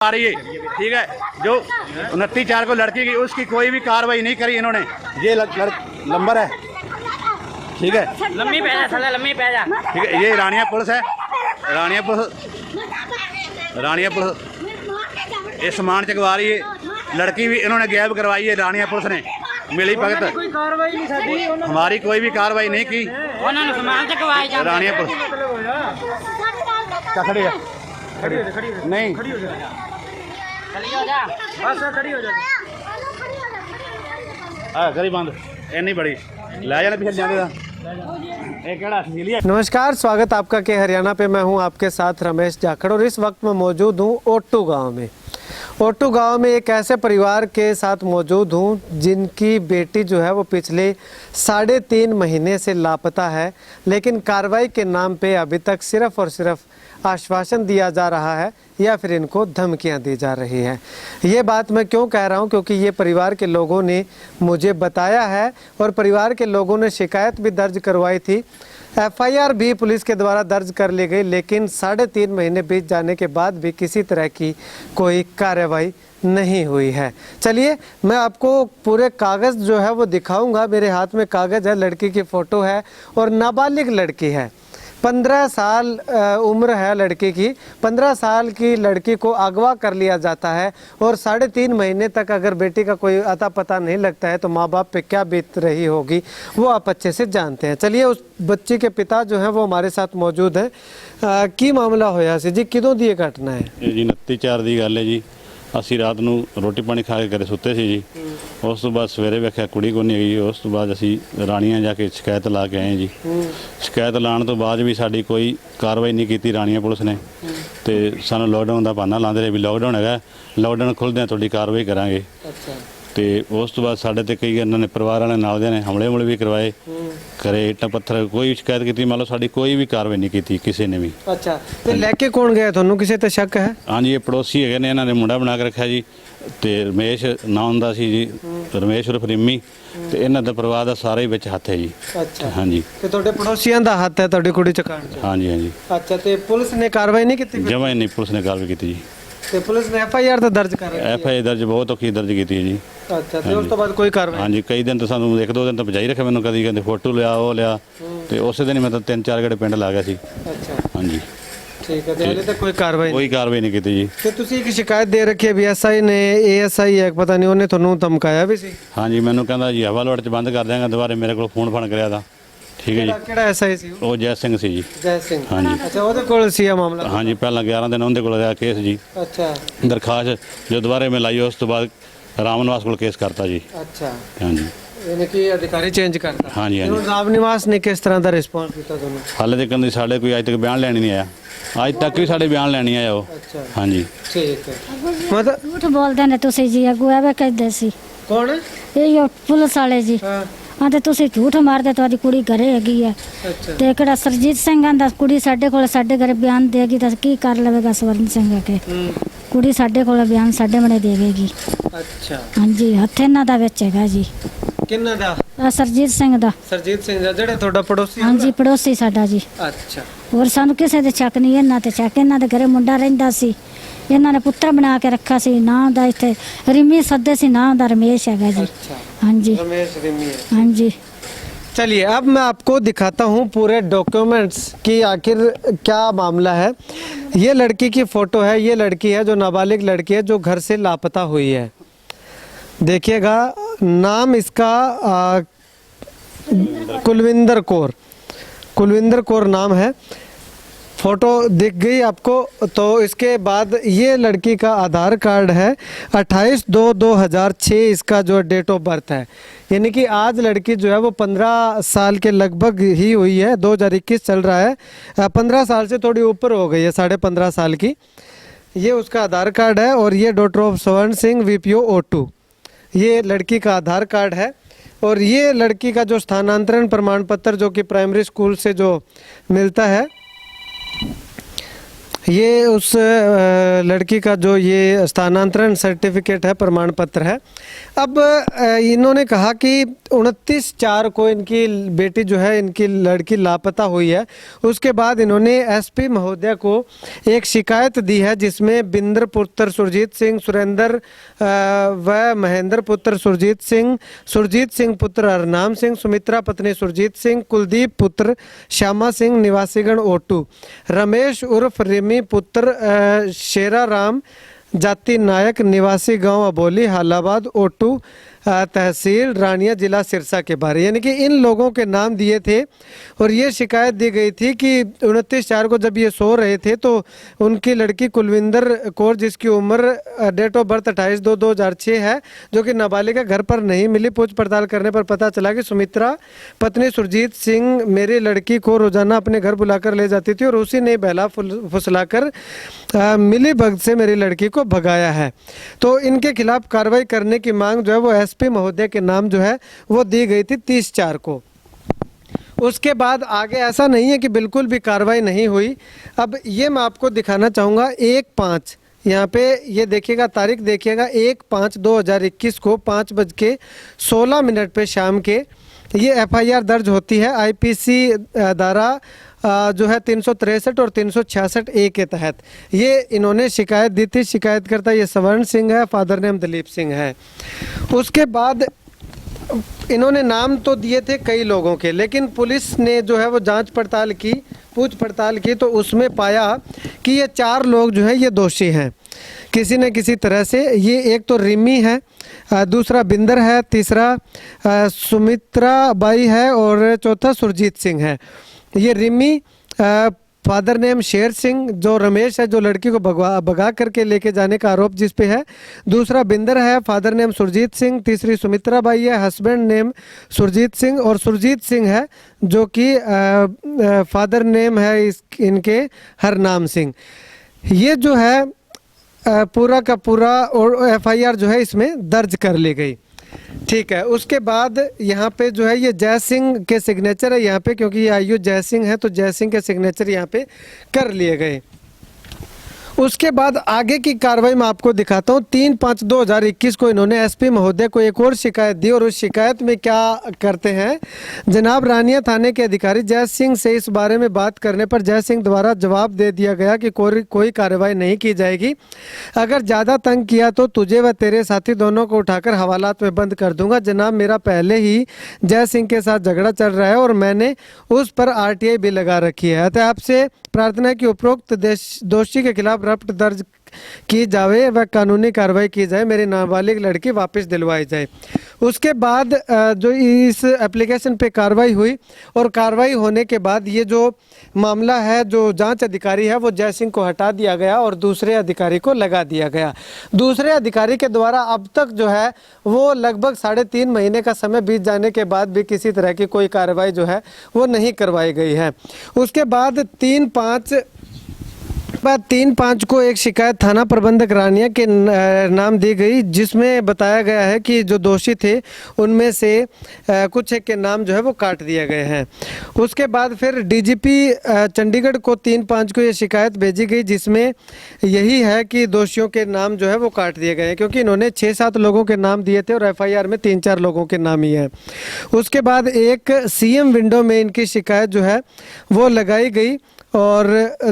आ रही है, ठीक है। जो 29/4 को लड़की की उसकी कोई भी कार्रवाई नहीं करी इन्होंने। ये नंबर है, ठीक है, लम्बी पैजा साला लम्बी पैजा, ठीक है। ये रानिया पुलिस है, रानिया पुलिस ये सामान चकवा रही है। लड़की भी इन्होंने गायब करवाई है रानिया पुलिस ने, मिली भगत। कोई कार्रवाई नहीं साडी, हमारी कोई भी कार्रवाई नहीं की। उन्होंने सामान चकवाया जा रानिया पुलिस क्या खड़ी है? नहीं खड़ी हो जा, बस खड़ी हो जा। गरीब बंद इन्नी बड़ी ले जाने पिछले जाने नमस्कार, स्वागत आपका के हरियाणा पे। मैं हूं आपके साथ रमेश जाखड़ और इस वक्त मैं मौजूद हूं ओटू गांव में। ओटू गांव में एक ऐसे परिवार के साथ मौजूद हूं जिनकी बेटी जो है वो पिछले 3.5 महीने से लापता है, लेकिन कार्रवाई के नाम पे अभी तक सिर्फ और सिर्फ आश्वासन दिया जा रहा है या फिर इनको धमकियां दी जा रही हैं। ये बात मैं क्यों कह रहा हूं, क्योंकि ये परिवार के लोगों ने मुझे बताया है और परिवार के लोगों ने शिकायत भी दर्ज करवाई थी। एफआईआर भी पुलिस के द्वारा दर्ज कर ली गई, लेकिन 3.5 महीने बीत जाने के बाद भी किसी तरह की कोई कार्रवाई नहीं हुई है। चलिए मैं आपको पूरे कागज़ जो है वो दिखाऊंगा। मेरे हाथ में कागज़ है, लड़की की फ़ोटो है और नाबालिग लड़की है। 15 साल उम्र है लड़की की। 15 साल की लड़की को अगवा कर लिया जाता है और 3.5 महीने तक अगर बेटी का कोई अता पता नहीं लगता है तो माँ बाप पे क्या बीत रही होगी वो आप अच्छे से जानते हैं। चलिए उस बच्ची के पिता जो हैं वो हमारे साथ मौजूद हैं। की मामला होया सी जी, किदों दी घटना है जी? 29/4 की गल है जी। ਅਸੀਂ ਰਾਤ ਨੂੰ ਰੋਟੀ ਪਾਣੀ ਖਾ ਕੇ ਘਰੇ ਸੁੱਤੇ ਸੀ ਜੀ। ਉਸ ਤੋਂ ਬਾਅਦ ਸਵੇਰੇ ਵੇਖਿਆ ਕੁੜੀ ਕੋਈ ਨਹੀਂ ਹੈਗੀ। ਉਸ ਤੋਂ ਬਾਅਦ ਅਸੀਂ ਰਾਣੀਆਂ ਜਾ ਕੇ ਸ਼ਿਕਾਇਤ ਲਾ ਕੇ ਆਏ ਜੀ। ਸ਼ਿਕਾਇਤ ਲਾਉਣ ਤੋਂ ਬਾਅਦ ਵੀ ਸਾਡੀ ਕੋਈ ਕਾਰਵਾਈ ਨਹੀਂ ਕੀਤੀ ਰਾਣੀਆਂ ਪੁਲਿਸ ਨੇ, ਤੇ ਸਾਨੂੰ ਲੋਕਡਾਊਨ ਦਾ ਬਹਾਨਾ ਲਾਉਂਦੇ ਰਹੇ ਵੀ ਲੋਕਡਾਊਨ ਹੈਗਾ, ਲੋਕਡਾਊਨ ਖੁੱਲ੍ਹਦਿਆਂ ਤੁਹਾਡੀ ਕਾਰਵਾਈ ਕਰਾਂਗੇ। ਤੇ ਉਸ ਤੋਂ ਬਾਅਦ ਸਾਡੇ ਤੇ ਕਈ ਇਹਨਾਂ ਨੇ ਪਰਿਵਾਰ ਵਾਲਿਆਂ ਨਾਲ ਦੇ ਨੇ ਹਮਲੇ ਵੀ ਕਰਵਾਏ, ਘਰੇ ਇੱਟਾਂ ਪੱਥਰ ਕੋਈ ਸ਼ਿਕਾਇਤ ਕੀਤੀ, ਮੰਨ ਲਓ ਸਾਡੀ ਕੋਈ ਵੀ ਕਾਰਵਾਈ ਨਹੀਂ ਕੀਤੀ ਕਿਸੇ ਨੇ ਵੀ। ਅੱਛਾ, ਤੇ ਲੈ ਕੇ ਕੌਣ ਗਿਆ ਤੁਹਾਨੂੰ, ਕਿਸੇ ਤੇ ਸ਼ੱਕ ਹੈ? ਹਾਂਜੀ, ਇਹ ਪੜੋਸੀ ਹੈਗੇ ਨੇ, ਇਹਨਾਂ ਨੇ ਮੁੰਡਾ ਬਣਾ ਕੇ ਰੱਖਿਆ ਜੀ, ਤੇ ਰਮੇਸ਼ ਨਾਂ ਹੁੰਦਾ ਸੀ ਜੀ, ਰਮੇਸ਼ ਉਰਫ ਰਿੰਮੀ, ਤੇ ਇਹਨਾਂ ਦਾ ਪਰਿਵਾਰ ਦਾ ਸਾਰਾ ਹੀ ਵਿੱਚ ਹੱਥ ਹੈ ਜੀ। ਅੱਛਾ, ਹਾਂਜੀ, ਤੇ ਤੁਹਾਡੇ ਪੜੋਸੀਆਂ ਦਾ ਹੱਥ ਹੈ ਤੁਹਾਡੀ ਕੁੜੀ ਚੁਕਾਉਣ 'ਚ? ਹਾਂਜੀ ਹਾਂਜੀ। ਅੱਛਾ, ਤੇ ਪੁਲਿਸ ਨੇ ਕਾਰਵਾਈ ਨਹੀਂ ਕੀਤੀ? ਜਮਾਂ ਹੀ ਨਹੀਂ ਪੁਲਿਸ ਨੇ ਕਾਰਵਾਈ ਕੀਤੀ ਜੀ। ਤੇ ਪੁਲਿਸ ਨੇ ਐਫਆਈਆਰ ਤਾਂ ਦਰਜ ਕਰ ਰੱਖੀ ਐਫਆਈਆਰ ਦਰਜ ਬਹੁਤ ਔਖੀ ਦਰਜ ਕੀਤੀ ਹੈ ਜੀ। ਅੱਛਾ, ਤੇ ਉਸ ਤੋਂ ਬਾਅਦ ਕੋਈ ਕਾਰਵਾਈ? ਹਾਂਜੀ, ਕਈ ਦਿਨ ਤਾਂ ਸਾਨੂੰ 1-2 ਦਿਨ ਤਾਂ ਭਜਾਈ ਰੱਖਿਆ ਮੈਨੂੰ, ਕਦੀ ਕਹਿੰਦੇ ਫੋਟੋ ਲਿਆ ਉਹ ਲਿਆ, ਤੇ ਉਸੇ ਦਿਨ ਹੀ ਮੈਂ ਤਾਂ 3-4 ਗੇੜੇ ਪਿੰਡ ਲਾ ਗਿਆ ਸੀ। ਅੱਛਾ, ਹਾਂਜੀ ਠੀਕ ਹੈ। ਤੇ ਹਾਲੇ ਤੱਕ ਕੋਈ ਕਾਰਵਾਈ ਕੋਈ ਕਾਰਵਾਈ ਨਹੀਂ ਕੀਤੀ ਜੀ। ਤੇ ਤੁਸੀਂ ਇੱਕ ਸ਼ਿਕਾਇਤ ਦੇ ਰੱਖੀ ਹੈ ਵੀ ਐਸਆਈ ਨੇ, ਏਐਸਆਈ ਹੈ ਪਤਾ ਨਹੀਂ, ਉਹਨੇ ਤੁਹਾਨੂੰ ਧਮਕਾਇਆ ਵੀ ਸੀ? ਹਾਂਜੀ, ਮੈਨੂੰ ਕਹਿੰਦਾ ਜੀ ਹਵਾ ਲੋਟ 'ਚ ਬੰਦ ਕਰ ਦਿਆਂਗਾ, ਦੁਬਾਰੇ ਮੇਰੇ ਕੋਲ ਫੋਨ ਕਰਿਆ ਦਾ। ਠੀਕ ਹੈ ਜੀ। ਕਿਹੜਾ ਐਸਆਈ ਸੀ ਉਹ ਜੈ ਸਿੰਘ ਸੀ ਜੀ। ਜੈ ਸਿੰਘ, ਹਾਂਜੀ। ਅੱਛਾ, ਉਹਦੇ ਕੋਲ ਸੀ ਇਹ ਮਾਮਲਾ? ਹਾਂਜੀ, ਪਹਿਲਾਂ 11 ਦਿਨ ਉਹਦੇ ਕੋਲ ਰਿਹਾ ਕੇਸ ਜੀ। ਅੱਛਾ, ਦਰਖਾਸਤ ਜੋ ਦੁਬਾਰੇ ਮੈਂ ਲਾਈ ਉਸ ਤੋਂ ਬਾਅਦ ਰਾਮ ਨਿਵਾਸ ਕੋਲ ਕੇਸ ਕਰਤਾ ਜੀ। ਅੱਛਾ, ਹਾਂਜੀ। ਇਹਨੇ ਕੀ ਅਧਿਕਾਰੀ ਚੇਂਜ ਕਰਤਾ? ਹਾਂਜੀ ਹਾਂਜੀ। ਰਾਮ ਨਿਵਾਸ ਨੇ ਕਿਸ ਤਰ੍ਹਾਂ ਦਾ ਰਿਸਪੌਂਸ ਦਿੱਤਾ ਤੁਹਾਨੂੰ? ਹਾਲੇ ਤੱਕ ਕਹਿੰਦੇ ਸਾਡੇ ਕੋਈ ਅੱਜ ਤੱਕ ਬਿਆਨ ਲੈਣ ਨਹੀਂ ਆਇਆ, ਅੱਜ ਤੱਕ ਵੀ ਸਾਡੇ ਬਿਆਨ ਲੈਣ ਨਹੀਂ ਆਇਆ ਉਹ। ਅੱਛਾ, ਹਾਂਜੀ। ਠੀਕ ਹੈ। ਮਤਲਬ ਝੂਠ ਬੋਲਦੇ ਨੇ ਤੁਸੀਂ ਜੀ, ਅੱਗੋਂ ਐਵੇਂ ਕਹਿੰਦੇ ਸੀ। ਕੌਣ? ਇਹ ਪੁਲਿਸ ਵਾਲੇ ਜੀ। ਹਾਂ, ਤੇ ਤੁਸੀਂ ਝੂਠ ਮਾਰਦੇ, ਤੁਹਾਡੀ ਕੁੜੀ ਘਰੇ ਹੈਗੀ ਹੈ। ਅੱਛਾ, ਤੇ ਕਿਹੜਾ ਸਰਜੀਤ ਸਿੰਘ ਆਂਦਾ ਕੁੜੀ ਸਾਡੇ ਕੋਲ ਸਾਡੇ ਘਰੇ ਬਿਆਨ ਦੇਗੀ ਤਾਂ ਕੀ ਕਰ ਲਵੇਗਾ ਸਵਰਨ ਸਿੰਘ ਆ ਕੇ? ਕੁੜੀ ਸਾਡੇ ਕੋਲ ਬਿਆਨ ਸਾਡੇ ਮਨੇ ਦੇਵੇਗੀ। ਅੱਛਾ, ਹਾਂਜੀ, ਹੱਥ ਇਹਨਾਂ ਦਾ ਵਿੱਚ ਹੈਗਾ ਜੀ। ਕਿੰਨਾ ਦਾ? ਸਰਜੀਤ ਸਿੰਘ ਦਾ। ਸਰਜੀਤ ਸਿੰਘ ਦਾ, ਜਿਹੜਾ ਤੁਹਾਡਾ ਪੜੋਸੀ? ਹਾਂਜੀ, ਪੜੋਸੀ ਸਾਡਾ ਜੀ। ਅੱਛਾ, ਹੋਰ ਸਾਨੂੰ ਕਿਸੇ ਦੇ ਸ਼ੱਕ ਨਹੀਂ, ਇਹਨਾਂ ਤੇ ਸ਼ੱਕ। ਇਹਨਾਂ ਦੇ ਘਰੇ ਮੁੰਡਾ ਰਹਿੰਦਾ ਸੀ, ਇਹਨਾਂ ਨੇ ਪੁੱਤਰ ਬਣਾ ਕੇ ਰੱਖਾ ਸੀ, ਨਾਂ ਦਾ ਇੱਥੇ ਰਿਮੀ ਸੱਦੇ ਸੀ, ਨਾਂ ਦਾ ਰਮੇਸ਼ ਹੈਗਾ जी। ਹਾਂਜੀ, रमेश रिमी है। हाँ जी। चलिए अब मैं आपको दिखाता हूँ पूरे डॉक्यूमेंट्स कि आखिर क्या मामला है। ये लड़की की फ़ोटो है, ये लड़की है जो नाबालिग लड़की है जो घर से लापता हुई है। देखिएगा, नाम इसका कुलविंदर कौर नाम है। फ़ोटो दिख गई आपको? तो इसके बाद ये लड़की का आधार कार्ड है 28/2/2006 इसका जो डेट ऑफ बर्थ है, यानी कि आज लड़की जो है वो 15 साल के लगभग ही हुई है। 2021 चल रहा है, 15 साल से थोड़ी ऊपर हो गई है, 15.5 साल की। ये उसका आधार कार्ड है और ये डॉटर ऑफ स्वर्ण सिंह VPO ओटू, ये लड़की का आधार कार्ड है। और ये लड़की का जो स्थानांतरण प्रमाण पत्र जो कि प्राइमरी स्कूल से जो मिलता है, ये उस लड़की का जो ये स्थानांतरण सर्टिफिकेट है, प्रमाण पत्र है। अब इन्होंने कहा कि 29/4 को इनकी बेटी जो है, इनकी लड़की लापता हुई है। उसके बाद इन्होंने एसपी महोदय को एक शिकायत दी है, जिसमें बिंदर पुत्र सुरजीत सिंह, सुरेंद्र व महेंद्र पुत्र सुरजीत सिंह पुत्र हरनाम सिंह, सुमित्रा पत्नी सुरजीत सिंह, कुलदीप पुत्र श्यामा सिंह निवासीगण ओटू, रमेश उर्फ रिमी पुत्र शेरा राम जाति नायक निवासी गांव अबोली हालाबाद ओटू तहसील रानिया जिला सिरसा के बारे, यानी कि इन लोगों के नाम दिए थे। और ये शिकायत दी गई थी कि 29/4 को जब ये सो रहे थे तो उनकी लड़की कुलविंदर कौर, जिसकी उम्र डेट ऑफ बर्थ 28/2/2006 है, जो कि नाबालिगा, घर पर नहीं मिली। पूछ पड़ताल करने पर पता चला कि सुमित्रा पत्नी सुरजीत सिंह मेरी लड़की को रोजाना अपने घर बुलाकर ले जाती थी और उसी ने बहला फुसलाकर मिली भगत से मेरी लड़की को भगाया है। तो इनके खिलाफ कार्रवाई करने की मांग जो है वो एसपी महोदय के नाम जो है वो दी गई थी 30/4 को। उसके बाद आगे ऐसा नहीं है कि बिल्कुल भी कार्रवाई नहीं हुई। अब ये मैं आपको दिखाना चाहूँगा 1/5, यहाँ पे ये देखिएगा, तारीख देखिएगा 1/5/2021 को 5:16 पे शाम के ये एफआईआर दर्ज होती है आईपीसी धारा जो है 363 और 366A के तहत। ये इन्होंने शिकायत दी थी। शिकायतकर्ता ये स्वर्ण सिंह है, फादर नेम दलीप सिंह है। उसके बाद इन्होंने नाम तो दिए थे कई लोगों के, लेकिन पुलिस ने जो है वो जांच पड़ताल की, पूछ पड़ताल की, तो उसमें पाया कि ये 4 लोग जो है ये दोषी हैं किसी न किसी तरह से। ये एक तो रिमी है, दूसरा बिंदर है, तीसरा सुमित्रा बाई है और चौथा सुरजीत सिंह है। ये रिमी फादर नेम शेर सिंह, जो रमेश है, जो लड़की को भगा करके लेके जाने का आरोप जिस पे है। दूसरा बिंदर है, फादर नेम सुरजीत सिंह। तीसरी सुमित्रा बाई है, हस्बैंड नेम सुरजीत सिंह। और सुरजीत सिंह है जो कि फादर नेम है इनके हरनाम सिंह। ये जो है पूरा का पूरा और एफआईआर जो है इसमें दर्ज कर ली गई। ठीक है। उसके बाद यहाँ पे जो है ये जय सिंह के सिग्नेचर है यहाँ पे, क्योंकि ये आयु जय सिंह है तो जय सिंह के सिग्नेचर यहाँ पे कर लिए गए। उसके बाद आगे की कार्रवाई मैं आपको दिखाता हूँ। 3/5/2021 को इन्होंने एसपी महोदय को एक और शिकायत दी और उस शिकायत में क्या करते हैं, जनाब रानिया थाने के अधिकारी जय सिंह से इस बारे में बात करने पर जय सिंह द्वारा जवाब दे दिया गया कि कोई कार्रवाई नहीं की जाएगी। अगर ज़्यादा तंग किया तो तुझे व तेरे साथी दोनों को उठाकर हवालात में बंद कर दूंगा। जनाब मेरा पहले ही जय सिंह के साथ झगड़ा चल रहा है और मैंने उस पर RTI भी लगा रखी है। अतः आपसे प्रार्थना है कि उपरोक्त दोषी के खिलाफ रफ्त दर्ज की जावे व कानूनी कार्रवाई की जाए, मेरी नाबालिग लड़की वापस दिलवाई जाए। उसके बाद जो इस एप्लीकेशन पे कार्रवाई हुई और कार्रवाई होने के बाद ये जो मामला है, जो जांच अधिकारी है वो जय सिंह को हटा दिया गया और दूसरे अधिकारी को लगा दिया गया। दूसरे अधिकारी के द्वारा अब तक जो है वो लगभग 3.5 महीने का समय बीत जाने के बाद भी किसी तरह की कोई कार्रवाई जो है वो नहीं करवाई गई है। उसके बाद 3/5 को एक शिकायत थाना प्रबंधक रानिया के नाम दी गई, जिसमें बताया गया है कि जो दोषी थे उनमें से कुछ एक के नाम जो है वो काट दिए गए हैं। उसके बाद फिर डीजीपी चंडीगढ़ को 3/5 को ये शिकायत भेजी गई, जिसमें यही है कि दोषियों के नाम जो है वो काट दिए गए हैं, क्योंकि इन्होंने 6-7 लोगों के नाम दिए थे और एफआईआर में 3-4 लोगों के नाम ही हैं। उसके बाद एक सीएम विंडो में इनकी शिकायत जो है वो लगाई गई और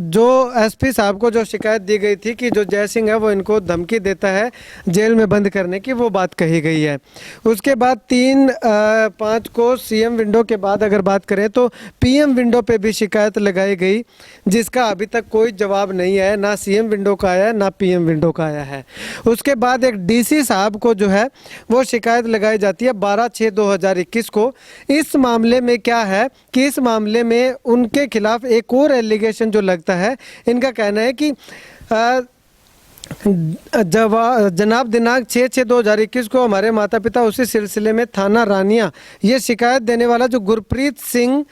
जो एसपी साहब को जो शिकायत दी गई थी कि जो जय सिंह है वो इनको धमकी देता है जेल में बंद करने की, वो बात कही गई है। उसके बाद 3/5 को सीएम विंडो के बाद अगर बात करें तो पीएम विंडो पे भी शिकायत लगाई गई, जिसका अभी तक कोई जवाब नहीं है, ना सीएम विंडो का आया ना पीएम विंडो का आया है। उसके बाद एक डीसी साहब को जो है वो शिकायत लगाई जाती है 12/6/2021 को। इस मामले में क्या है कि इस मामले में उनके खिलाफ एक और एलिगेशन जो लगता है, इनका कहना है कि जनाब दिनांक 6/6/2021 को हमारे माता पिता उसी सिलसिले में थाना रानिया ये शिकायत देने वाला जो गुरप्रीत सिंह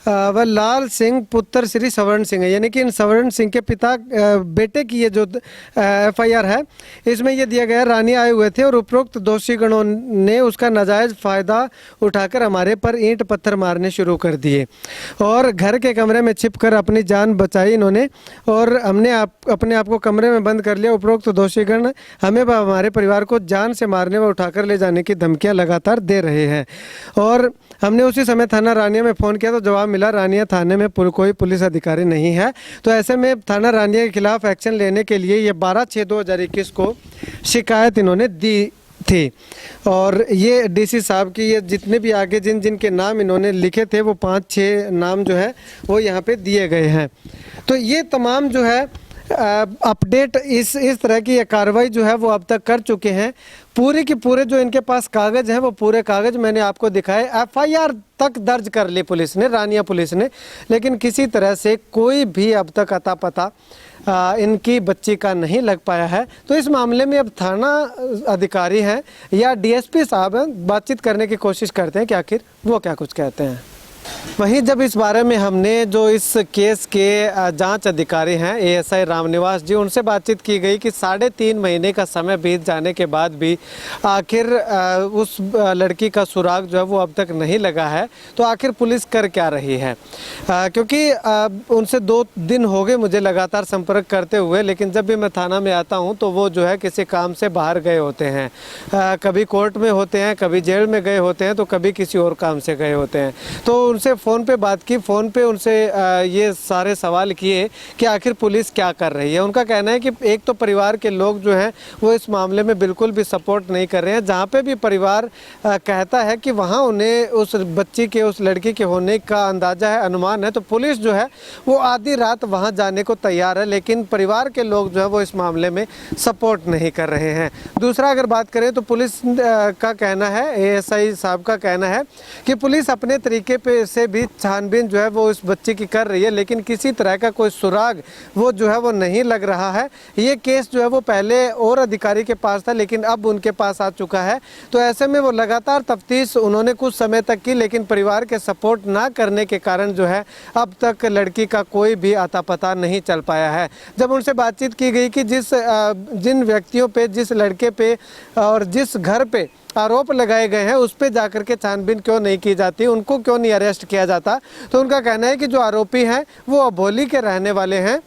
वह लाल सिंह पुत्र श्री स्वर्ण सिंह है, यानी कि इन स्वर्ण सिंह के पिता बेटे की ये जो FIR है इसमें ये दिया गया रानी आए हुए थे और उपरोक्त दोषीगणों ने उसका नाजायज़ फ़ायदा उठाकर हमारे पर ईंट पत्थर मारने शुरू कर दिए और घर के कमरे में छिपकर अपनी जान बचाई इन्होंने और हमने अपने आप को कमरे में बंद कर लिया। उपरोक्त दोषीगण हमें व हमारे परिवार को जान से मारने व उठाकर ले जाने की धमकियां लगातार दे रहे हैं और हमने उसी समय थाना रानिया में फ़ोन किया तो जवाब मिला रानिया थाने में कोई पुलिस अधिकारी नहीं है। तो ऐसे में थाना रानिया के खिलाफ एक्शन लेने के लिए ये 12/6/2021 को शिकायत इन्होंने दी थी और ये DC साहब की ये जितने भी आगे जिनके नाम इन्होंने लिखे थे वो 5-6 नाम जो है वो यहाँ पे दिए गए हैं। तो ये तमाम जो है अपडेट इस तरह की ये कार्रवाई जो है वो अब तक कर चुके हैं। पूरे के पूरे जो इनके पास कागज़ हैं वो पूरे कागज़ मैंने आपको दिखाए। FIR तक दर्ज कर ली पुलिस ने, रानिया पुलिस ने, लेकिन किसी तरह से कोई भी अब तक अता पता इनकी बच्ची का नहीं लग पाया है। तो इस मामले में अब थाना अधिकारी हैं या DSP साहब हैं, बातचीत करने की कोशिश करते हैं कि आखिर वो क्या कुछ कहते हैं। वहीं जब इस बारे में हमने जो इस केस के जांच अधिकारी हैं ASI रामनिवास जी, उनसे बातचीत की गई कि 3.5 महीने का समय बीत जाने के बाद भी आखिर उस लड़की का सुराग जो है वो अब तक नहीं लगा है, तो आखिर पुलिस कर क्या रही है। क्योंकि उनसे 2 दिन हो गए मुझे लगातार संपर्क करते हुए, लेकिन जब भी मैं थाना में आता हूँ तो वो जो है किसी काम से बाहर गए होते हैं, कभी कोर्ट में होते हैं, कभी जेल में गए होते हैं, तो कभी किसी और काम से गए होते हैं। तो उनसे फ़ोन पे बात की, फ़ोन पे उनसे ये सारे सवाल किए कि आखिर पुलिस क्या कर रही है। उनका कहना है कि एक तो परिवार के लोग जो हैं वो इस मामले में बिल्कुल भी सपोर्ट नहीं कर रहे हैं। जहाँ पे भी परिवार कहता है कि वहाँ उन्हें उस बच्ची के, उस लड़की के होने का अंदाज़ा है, अनुमान है, तो पुलिस जो है वो आधी रात वहाँ जाने को तैयार है, लेकिन परिवार के लोग जो है वो इस मामले में सपोर्ट नहीं कर रहे हैं। दूसरा अगर बात करें तो पुलिस का कहना है, ASI साहब का कहना है कि पुलिस अपने तरीके पे से भी छानबीन जो है वो इस बच्चे की कर रही है, लेकिन किसी तरह का कोई सुराग वो जो है वो नहीं लग रहा है। ये केस जो है वो पहले और अधिकारी के पास था, लेकिन अब उनके पास आ चुका है। तो ऐसे में वो लगातार तफ्तीश उन्होंने कुछ समय तक की, लेकिन परिवार के सपोर्ट ना करने के कारण जो है अब तक लड़की का कोई भी आता पता नहीं चल पाया है। जब उनसे बातचीत की गई कि जिन व्यक्तियों पे, जिस लड़के पे और जिस घर पे आरोप लगाए गए हैं उस पे जाकर के छानबीन क्यों नहीं की जाती, उनको क्यों नहीं अरेस्ट किया जाता, तो उनका कहना है कि जो आरोपी हैं वो अबोली के रहने वाले हैं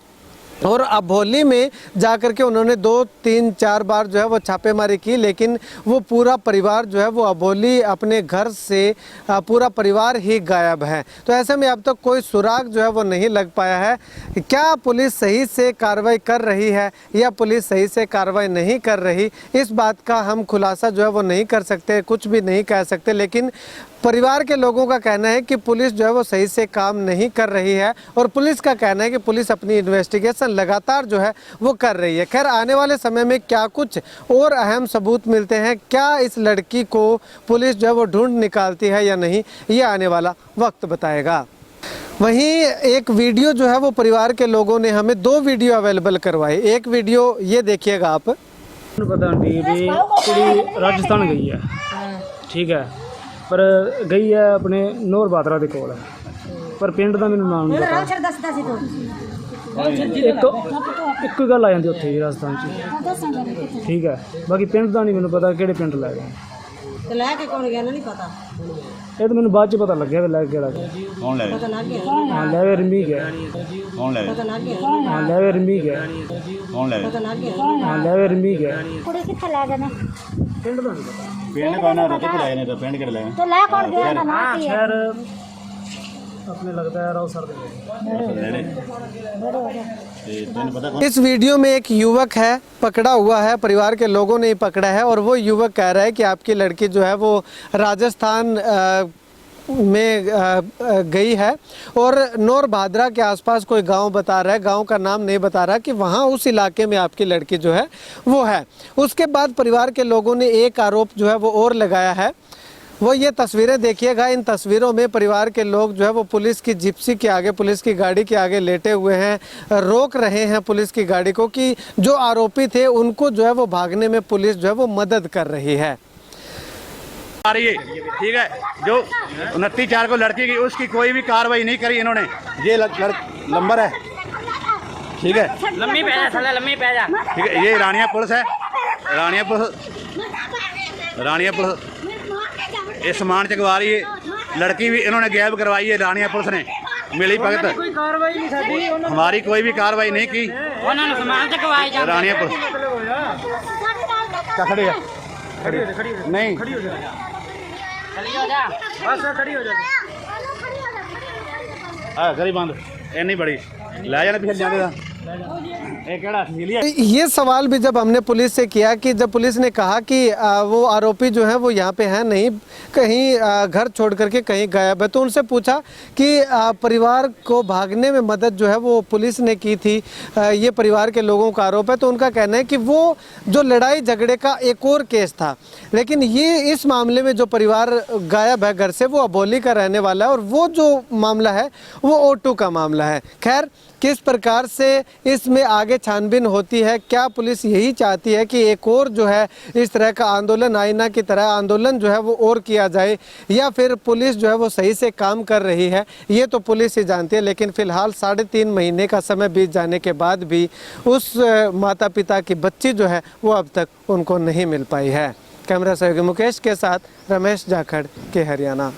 और अबोली में जाकर के उन्होंने 2, 3, 4 बार जो है वो छापेमारी की, लेकिन वो पूरा परिवार जो है वो अबोली अपने घर से पूरा परिवार ही गायब है। तो ऐसे में अब तक कोई सुराग जो है वो नहीं लग पाया है। क्या पुलिस सही से कार्रवाई कर रही है या पुलिस सही से कार्रवाई नहीं कर रही, इस बात का हम खुलासा जो है वो नहीं कर सकते, कुछ भी नहीं कह सकते। लेकिन परिवार के लोगों का कहना है कि पुलिस जो है वो सही से काम नहीं कर रही है और पुलिस का कहना है कि पुलिस अपनी इन्वेस्टिगेशन लगातार जो है वो कर रही है। खैर, आने वाले समय में क्या कुछ और अहम सबूत मिलते हैं, क्या इस लड़की को पुलिस जो है वो ढूंढ निकालती है या नहीं, ये आने वाला वक्त बताएगा। वहीं एक वीडियो जो है वो परिवार के लोगों ने हमें 2 वीडियो अवेलेबल करवाए। एक वीडियो ये देखिएगा आप। पता नहीं भी कुड़ी राजस्थान गई है, ठीक है, पर गई है अपने नौर बादरा के कोल, पर पिंड का मैनू नाम नहीं पता। एक गल आ जाती उत्थे राजस्थान च, ठीक है, बाकी पिंड का नहीं मैनू पता किहड़े पिंड लै गए। लैके कौन गया नहीं पता, ये तो मैनू बाद च पता लग्या लैके केड़ा कौन ले पता लग गया, हाँ लै रिमी गया, कौन ले पता लग गया, हाँ लै रिमी गया, कौन ले पता लग गया। हाँ लै रिमी गया। कुड़ी किथे ले गए ने पिंड का नहीं पता, ਪਿੰਡ ਕੋਨਾ ਰੋਟੀ ਪੜਾਏ ਨੇ ਤਾਂ ਪਿੰਡ ਕਿਹੜੇ ਲੈ तो ले कौन गया ना ना की है खैर अपने लगता है राव सर दे ਨੇੜੇ ਤੇ ਤੈਨੂੰ ਪਤਾ इस वीडियो में एक युवक है पकड़ा हुआ है, परिवार के लोगों ने ही पकड़ा है और वो युवक कह रहा है कि आपकी लड़की जो है वो राजस्थान में गई है और नौर भादरा के आसपास कोई गांव बता रहा है, गांव का नाम नहीं बता रहा, कि वहां उस इलाके में आपकी लड़की जो है वो है। उसके बाद परिवार के लोगों ने एक आरोप जो है वो और लगाया है, वो ये तस्वीरें देखिएगा। इन तस्वीरों में परिवार के लोग जो है वो पुलिस की जिप्सी के आगे, पुलिस की गाड़ी के आगे लेटे हुए हैं, रोक रहे हैं पुलिस की गाड़ी को कि जो आरोपी थे उनको जो है वो भागने में पुलिस जो है वो मदद कर रही है। आ रही है ठीक है। जो 29/4 को लड़की की उसकी कोई भी कार्रवाई नहीं करी इन्होंने। ये नंबर है, ठीक है। लम्बी पै जा थल्ले, लम्बी पै जा। ठीक है, ये रानिया पुलिस है। रानिया पुलिस ये सामान चकवा रही है। लड़की भी इन्होंने गायब करवाई है रानिया पुलिस ने मिली भगत। कोई कार्रवाई नहीं साडी, हमारी कोई भी कार्रवाई नहीं की। ਉਹਨਾਂ ਨੂੰ ਸਮਾਨ ਚਕਵਾਈ ਜਾਂਦੇ। रानिया पुलिस क्या खड़ी है? नहीं ਚਲੀ ਹੋ ਜਾ। बस खड़ी हो जा। गरी बंद इन्नी बड़ी लै जाने पिछले जाने दा। ये केड़ा अश्लीलियत? ये सवाल भी जब हमने पुलिस से किया कि जब पुलिस ने कहा कि वो आरोपी जो है वो यहाँ पे है नहीं, कहीं घर छोड़ करके कहीं गायब है, तो उनसे पूछा कि परिवार को भागने में मदद जो है वो पुलिस ने की थी, ये परिवार के लोगों का आरोप है। तो उनका कहना है कि वो जो लड़ाई झगड़े का एक और केस था, लेकिन ये इस मामले में जो परिवार गायब है घर से वो अबोली का रहने वाला है, और वो जो मामला है वो O2 का मामला है। खैर, किस प्रकार से इसमें आगे छानबीन होती है, क्या पुलिस यही चाहती है कि एक और जो है इस तरह का आंदोलन आईना की तरह आंदोलन जो है वो और किया जाए, या फिर पुलिस जो है वो सही से काम कर रही है, ये तो पुलिस ही जानती है। लेकिन फिलहाल 3.5 महीने का समय बीत जाने के बाद भी उस माता पिता की बच्ची जो है वो अब तक उनको नहीं मिल पाई है। कैमरा सहयोगी मुकेश के साथ रमेश जाखड़ के हरियाणा।